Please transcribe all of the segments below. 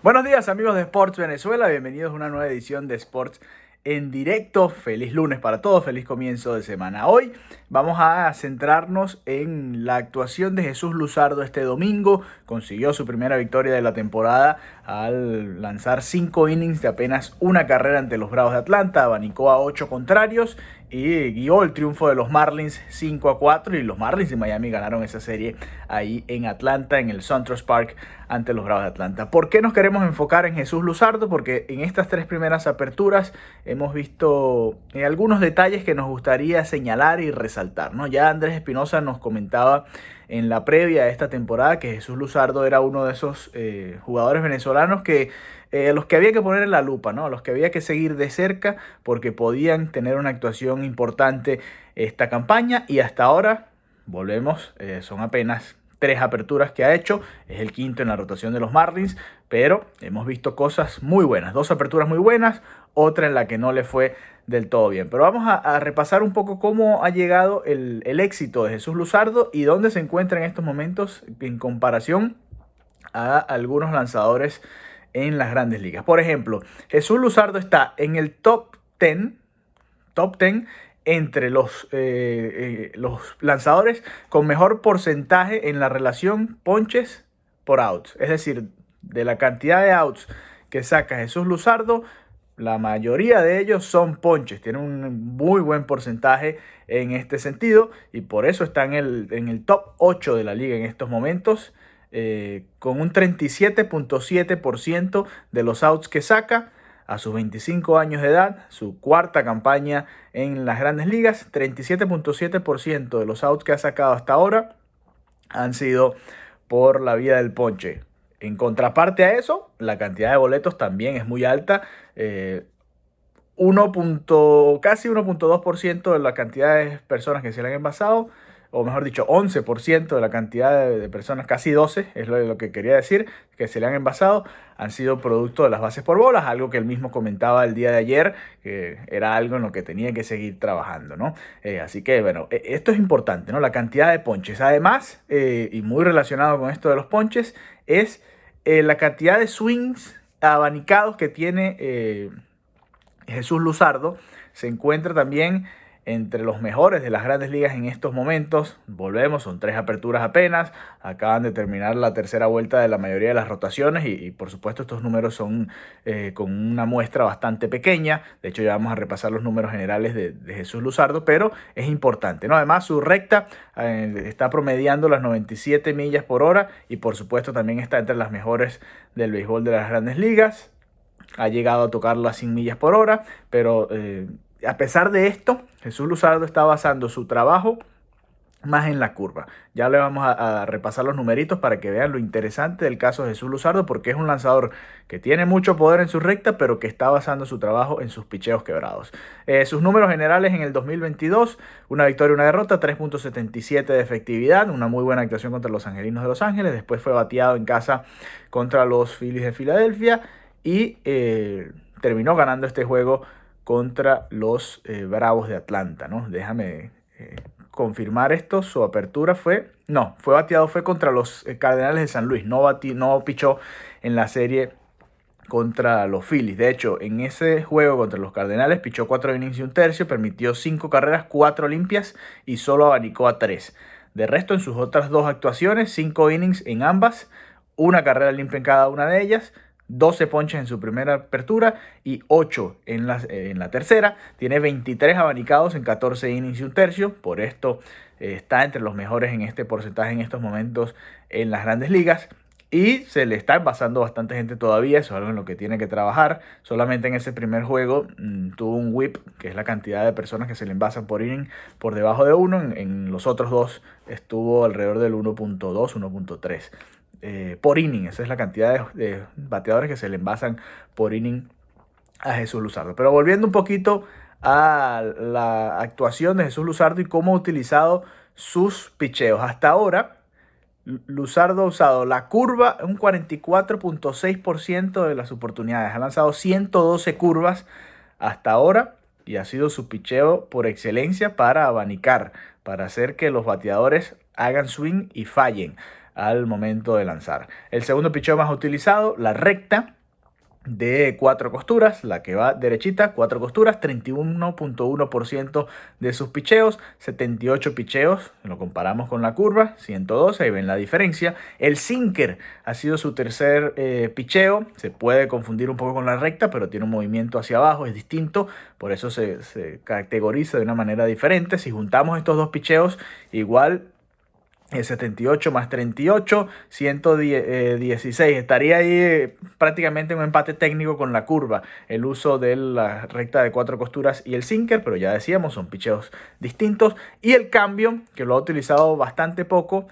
Buenos días amigos de Sports Venezuela, bienvenidos a una nueva edición de Sports en directo. Feliz lunes para todos, feliz comienzo de semana. Hoy vamos a centrarnos en la actuación de Jesús Luzardo este domingo. Consiguió su primera victoria de la temporada al lanzar 5 innings de apenas una carrera ante los Bravos de Atlanta. Abanicó a 8 contrarios y guió el triunfo de los Marlins 5-4, y los Marlins de Miami ganaron esa serie ahí en Atlanta, en el SunTrust Park, ante los Bravos de Atlanta. ¿Por qué nos queremos enfocar en Jesús Luzardo? Porque en estas 3 primeras aperturas hemos visto algunos detalles que nos gustaría señalar y resaltar, ¿no? Ya Andrés Espinosa nos comentaba en la previa de esta temporada que Jesús Luzardo era uno de esos jugadores venezolanos que los que había que poner en la lupa, ¿no? Los que había que seguir de cerca porque podían tener una actuación importante esta campaña, y hasta ahora, volvemos, son apenas 3 aperturas que ha hecho, es el quinto en la rotación de los Marlins, pero hemos visto cosas muy buenas, 2 aperturas muy buenas, otra en la que no le fue del todo bien. Pero vamos a repasar un poco cómo ha llegado el éxito de Jesús Luzardo y dónde se encuentra en estos momentos en comparación a algunos lanzadores en las grandes ligas. Por ejemplo, Jesús Luzardo está en el top 10 entre los lanzadores con mejor porcentaje en la relación ponches por outs. Es decir, de la cantidad de outs que saca Jesús Luzardo, la mayoría de ellos son ponches. Tiene un muy buen porcentaje en este sentido y por eso está en el top 8 de la liga en estos momentos, con un 37.7% de los outs que saca a sus 25 años de edad, su cuarta campaña en las grandes ligas. 37.7% de los outs que ha sacado hasta ahora han sido por la vía del ponche. En contraparte a eso, la cantidad de boletos también es muy alta. Casi 1.2% de la cantidad de personas que se le han envasado, o mejor dicho, 11% de la cantidad de personas, casi 12, es lo que quería decir, que se le han envasado, han sido producto de las bases por bolas, algo que él mismo comentaba el día de ayer, que era algo en lo que tenía que seguir trabajando, ¿no? Así que, bueno, esto es importante, ¿no? La cantidad de ponches. Además, y muy relacionado con esto de los ponches, es la cantidad de swings abanicados que tiene Jesús Luzardo. Se encuentra también entre los mejores de las grandes ligas en estos momentos. Volvemos, son 3 aperturas apenas. Acaban de terminar la tercera vuelta de la mayoría de las rotaciones y por supuesto estos números son con una muestra bastante pequeña. De hecho, ya vamos a repasar los números generales de Jesús Luzardo, pero es importante, ¿no? Además, su recta está promediando las 97 millas por hora y por supuesto también está entre las mejores del béisbol de las grandes ligas. Ha llegado a tocar las 100 millas por hora, pero a pesar de esto, Jesús Luzardo está basando su trabajo más en la curva. Ya le vamos a repasar los numeritos para que vean lo interesante del caso de Jesús Luzardo, porque es un lanzador que tiene mucho poder en su recta, pero que está basando su trabajo en sus picheos quebrados. Sus números generales en el 2022, una victoria y una derrota, 3.77 de efectividad, una muy buena actuación contra los Angelinos de Los Ángeles. Después fue bateado en casa contra los Phillies de Filadelfia y terminó ganando este juego contra los Bravos de Atlanta, ¿no? Déjame confirmar esto. Su apertura fue contra los Cardenales de San Luis. No pichó en la serie contra los Phillies. De hecho, en ese juego contra los Cardenales pichó 4 innings y un tercio, permitió 5 carreras, 4 limpias y solo abanicó a 3. De resto, en sus otras 2 actuaciones, 5 innings en ambas, una carrera limpia en cada una de ellas, 12 ponches en su primera apertura y 8 en la tercera. Tiene 23 abanicados en 14 innings y un tercio. Por esto está entre los mejores en este porcentaje en estos momentos en las grandes ligas. Y se le está envasando bastante gente todavía. Eso es algo en lo que tiene que trabajar. Solamente en ese primer juego tuvo un whip, que es la cantidad de personas que se le envasan por inning, por debajo de 1. En los otros 2 estuvo alrededor del 1.2, 1.3. Por inning. Esa es la cantidad de bateadores que se le envasan por inning a Jesús Luzardo. Pero volviendo un poquito a la actuación de Jesús Luzardo y cómo ha utilizado sus picheos. Hasta ahora, Luzardo ha usado la curva un 44.6% de las oportunidades. Ha lanzado 112 curvas hasta ahora y ha sido su picheo por excelencia para abanicar, para hacer que los bateadores hagan swing y fallen. al momento de lanzar. El segundo picheo más utilizado, la recta de 4 costuras, la que va derechita, 4 costuras, 31.1% de sus picheos, 78 picheos, lo comparamos con la curva, 112, ahí ven la diferencia. El sinker ha sido su tercer picheo, se puede confundir un poco con la recta, pero tiene un movimiento hacia abajo, es distinto, por eso se categoriza de una manera diferente. Si juntamos estos dos picheos, igual el 78 más 38, 116. Estaría ahí prácticamente en un empate técnico con la curva. El uso de la recta de 4 costuras y el sinker, pero ya decíamos, son picheos distintos. Y el cambio, que lo ha utilizado bastante poco,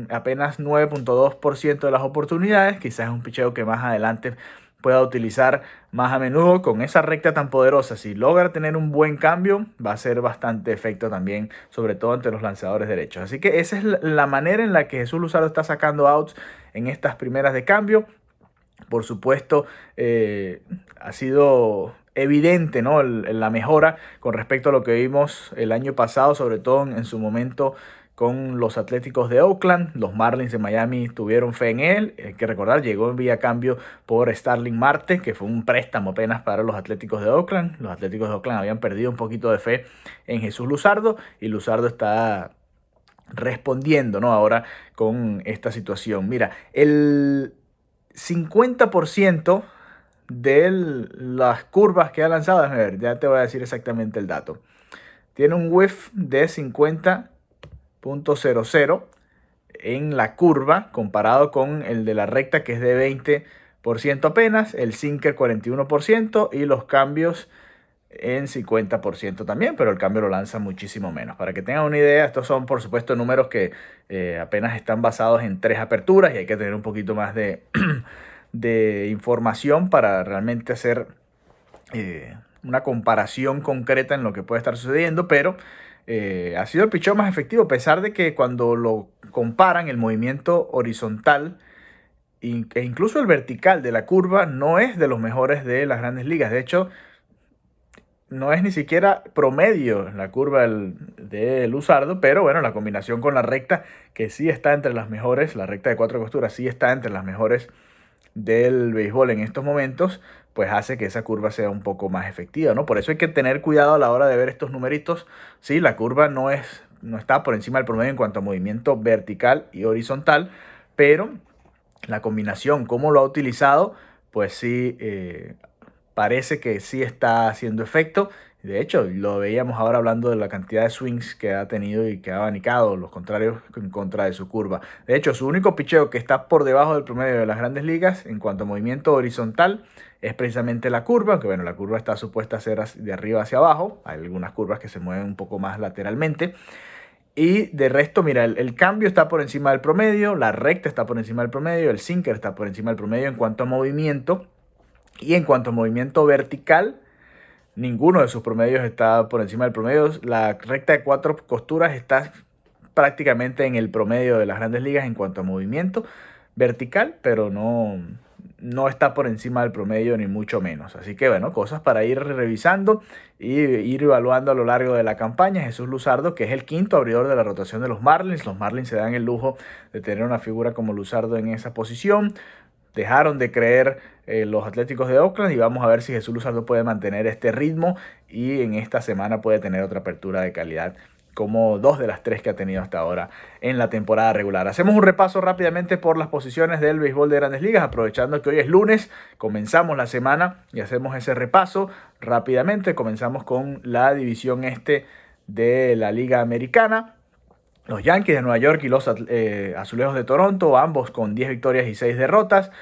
apenas 9.2% de las oportunidades. Quizás es un picheo que más adelante pueda utilizar más a menudo con esa recta tan poderosa. Si logra tener un buen cambio, va a ser bastante efecto también, sobre todo entre los lanzadores derechos. Así que esa es la manera en la que Jesús Luzardo está sacando outs en estas primeras de cambio. Por supuesto, ha sido evidente, ¿no?, la mejora con respecto a lo que vimos el año pasado, sobre todo en su momento con los Atléticos de Oakland. Los Marlins de Miami tuvieron fe en él. Hay que recordar, llegó en vía cambio por Starling Marte, que fue un préstamo apenas para los Atléticos de Oakland. Los Atléticos de Oakland habían perdido un poquito de fe en Jesús Luzardo y Luzardo está respondiendo, ¿no?, ahora con esta situación. Mira, el 50% de las curvas que ha lanzado, déjame ver, ya te voy a decir exactamente el dato. Tiene un whiff de 50.00 en la curva, comparado con el de la recta, que es de 20% apenas, el sinker 41% y los cambios en 50% también, pero el cambio lo lanza muchísimo menos. Para que tengan una idea, estos son por supuesto números que apenas están basados en 3 aperturas y hay que tener un poquito más de, de información para realmente hacer una comparación concreta en lo que puede estar sucediendo, pero ha sido el picheo más efectivo, a pesar de que cuando lo comparan, el movimiento horizontal e incluso el vertical de la curva no es de los mejores de las grandes ligas. De hecho, no es ni siquiera promedio la curva de Luzardo, pero bueno, la combinación con la recta, que sí está entre las mejores, la recta de 4 costuras sí está entre las mejores del béisbol en estos momentos, pues hace que esa curva sea un poco más efectiva, ¿no? Por eso hay que tener cuidado a la hora de ver estos numeritos. Sí, la curva no está por encima del promedio en cuanto a movimiento vertical y horizontal, pero la combinación, cómo lo ha utilizado, pues sí, parece que sí está haciendo efecto. De hecho, lo veíamos ahora hablando de la cantidad de swings que ha tenido y que ha abanicado los contrarios en contra de su curva. De hecho, su único picheo que está por debajo del promedio de las grandes ligas en cuanto a movimiento horizontal es precisamente la curva, aunque bueno, la curva está supuesta a ser de arriba hacia abajo. Hay algunas curvas que se mueven un poco más lateralmente. Y de resto, mira, el cambio está por encima del promedio, la recta está por encima del promedio, el sinker está por encima del promedio en cuanto a movimiento. Y en cuanto a movimiento vertical, ninguno de sus promedios está por encima del promedio. La recta de 4 costuras está prácticamente en el promedio de las grandes ligas en cuanto a movimiento vertical, pero no está por encima del promedio ni mucho menos. Así que bueno, cosas para ir revisando y ir evaluando a lo largo de la campaña. Jesús Luzardo, que es el quinto abridor de la rotación de los Marlins. Los Marlins se dan el lujo de tener una figura como Luzardo en esa posición. Dejaron de creer los Atléticos de Oakland y vamos a ver si Jesús Luzardo puede mantener este ritmo y en esta semana puede tener otra apertura de calidad como 2 de las 3 que ha tenido hasta ahora en la temporada regular. Hacemos un repaso rápidamente por las posiciones del béisbol de Grandes Ligas, aprovechando que hoy es lunes, comenzamos la semana y hacemos ese repaso rápidamente. Comenzamos con la división este de la Liga Americana. Los Yankees de Nueva York y los Azulejos de Toronto, ambos con 10 victorias y 6 derrotas.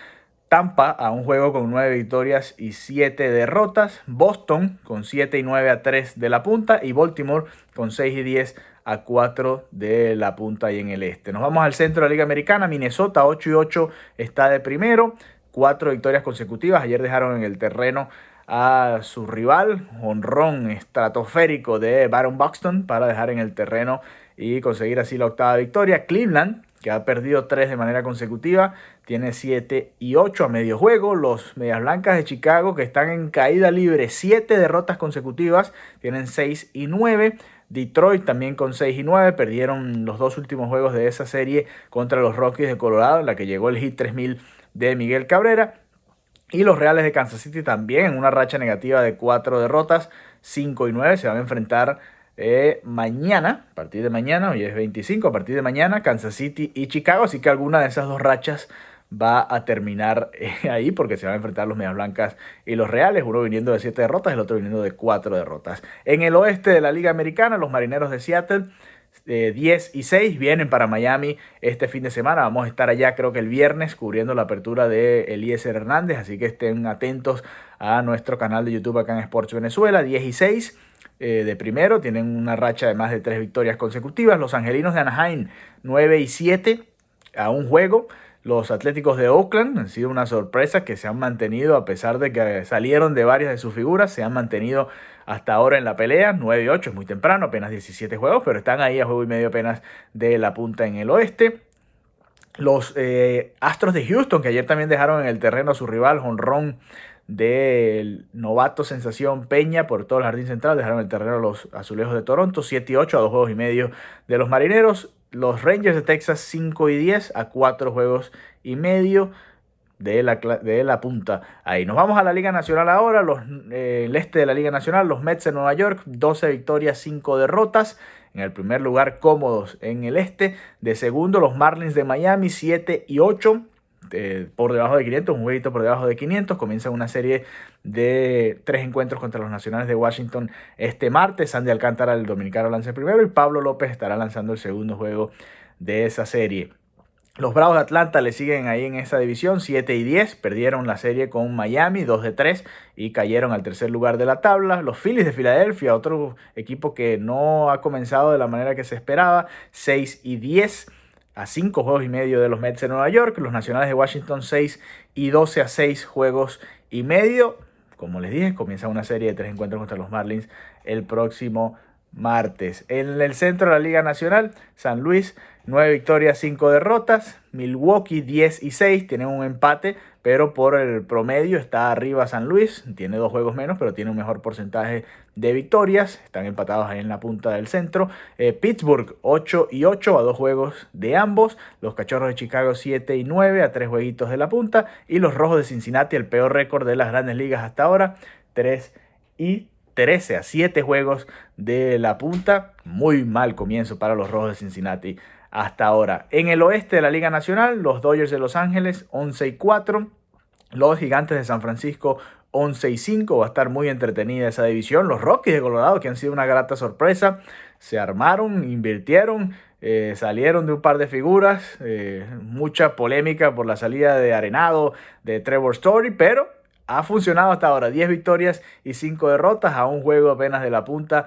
Tampa a un juego con 9 victorias y 7 derrotas. Boston con 7 y 9 a 3 de la punta. Y Baltimore con 6 y 10 a 4 de la punta y en el este. Nos vamos al centro de la Liga Americana. Minnesota 8 y 8 está de primero. 4 victorias consecutivas. Ayer dejaron en el terreno a su rival, jonrón estratosférico de Byron Buxton para dejar en el terreno y conseguir así la 8ª victoria. Cleveland, que ha perdido 3 de manera consecutiva, tiene 7 y 8 a medio juego. Los Medias Blancas de Chicago, que están en caída libre, 7 derrotas consecutivas, tienen 6 y 9. Detroit también con 6-9, perdieron los dos últimos juegos de esa serie contra los Rockies de Colorado, en la que llegó el hit 3000 de Miguel Cabrera. Y los Reales de Kansas City también en una racha negativa de 4 derrotas, 5-9. Se van a enfrentar mañana, a partir de mañana, hoy es 25, a partir de mañana, Kansas City y Chicago. Así que alguna de esas dos rachas va a terminar ahí, porque se van a enfrentar los Medias Blancas y los Reales, uno viniendo de 7 derrotas, el otro viniendo de 4 derrotas. En el oeste de la Liga Americana, los Marineros de Seattle 10-6 vienen para Miami este fin de semana. Vamos a estar allá creo que el viernes cubriendo la apertura de Eliezer Hernández, así que estén atentos a nuestro canal de YouTube acá en Sports Venezuela. 10-6 de primero, tienen una racha de más de 3 victorias consecutivas. Los Angelinos de Anaheim 9-7 a un juego. Los Atléticos de Oakland han sido una sorpresa, que se han mantenido, a pesar de que salieron de varias de sus figuras, se han mantenido hasta ahora en la pelea. 9-8 es muy temprano, apenas 17 juegos, pero están ahí a juego y medio apenas de la punta en el oeste. Los Astros de Houston, que ayer también dejaron en el terreno a su rival, jonrón del novato sensación Peña por todo el jardín central, dejaron el terreno a los Azulejos de Toronto. 7-8 a 2 juegos y medio de los Marineros. Los Rangers de Texas 5-10 a 4 juegos y medio de la punta. Ahí nos vamos a la Liga Nacional ahora. El este de la Liga Nacional, los Mets de Nueva York, 12 victorias, 5 derrotas. En el primer lugar, cómodos en el este. De segundo, los Marlins de Miami, 7-8. Por debajo de 500, un jueguito por debajo de 500. Comienza una serie de 3 encuentros contra los Nacionales de Washington este martes. Sandy Alcántara, el dominicano, lanza el primero y Pablo López estará lanzando el segundo juego de esa serie. Los Bravos de Atlanta le siguen ahí en esa división, 7-10. Perdieron la serie con Miami, 2-3, y cayeron al tercer lugar de la tabla. Los Phillies de Filadelfia, otro equipo que no ha comenzado de la manera que se esperaba, 6-10. A 5 juegos y medio de los Mets de Nueva York. Los Nacionales de Washington 6-12 a 6 juegos y medio. Como les dije, comienza una serie de 3 encuentros contra los Marlins el próximo martes. En el centro de la Liga Nacional, San Luis 9 victorias, 5 derrotas. Milwaukee 10-6, tienen un empate, pero por el promedio está arriba San Luis. Tiene 2 juegos menos, pero tiene un mejor porcentaje de victorias. Están empatados ahí en la punta del centro. Pittsburgh 8-8 a 2 juegos de ambos. Los Cachorros de Chicago 7-9 a 3 jueguitos de la punta. Y los Rojos de Cincinnati, el peor récord de las grandes ligas hasta ahora, 3-13 a 7 juegos de la punta. Muy mal comienzo para los Rojos de Cincinnati hasta ahora. En el oeste de la Liga Nacional, los Dodgers de Los Ángeles 11-4. Los Gigantes de San Francisco 11-5. Va a estar muy entretenida esa división. Los Rockies de Colorado, que han sido una grata sorpresa, se armaron, invirtieron, salieron de un par de figuras. Mucha polémica por la salida de Arenado, de Trevor Story, pero ha funcionado hasta ahora. 10 victorias y 5 derrotas a un juego apenas de la punta.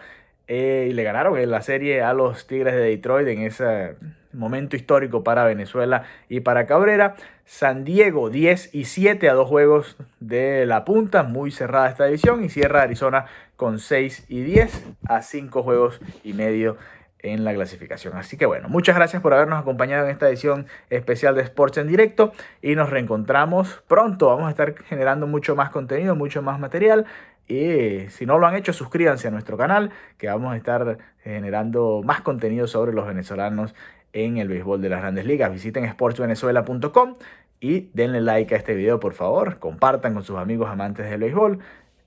Y le ganaron en la serie a los Tigres de Detroit en ese momento histórico para Venezuela y para Cabrera. San Diego 10-7 a 2 juegos de la punta, muy cerrada esta división. Y cierra Arizona con 6-10 a 5 juegos y medio en la clasificación. Así que bueno, muchas gracias por habernos acompañado en esta edición especial de Sports en Directo y nos reencontramos pronto. Vamos a estar generando mucho más contenido, mucho más material. Y si no lo han hecho, suscríbanse a nuestro canal, que vamos a estar generando más contenido sobre los venezolanos en el béisbol de las grandes ligas. Visiten sportsvenezuela.com y denle like a este video, por favor. Compartan con sus amigos amantes del béisbol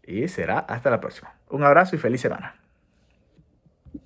y será hasta la próxima. Un abrazo y feliz semana.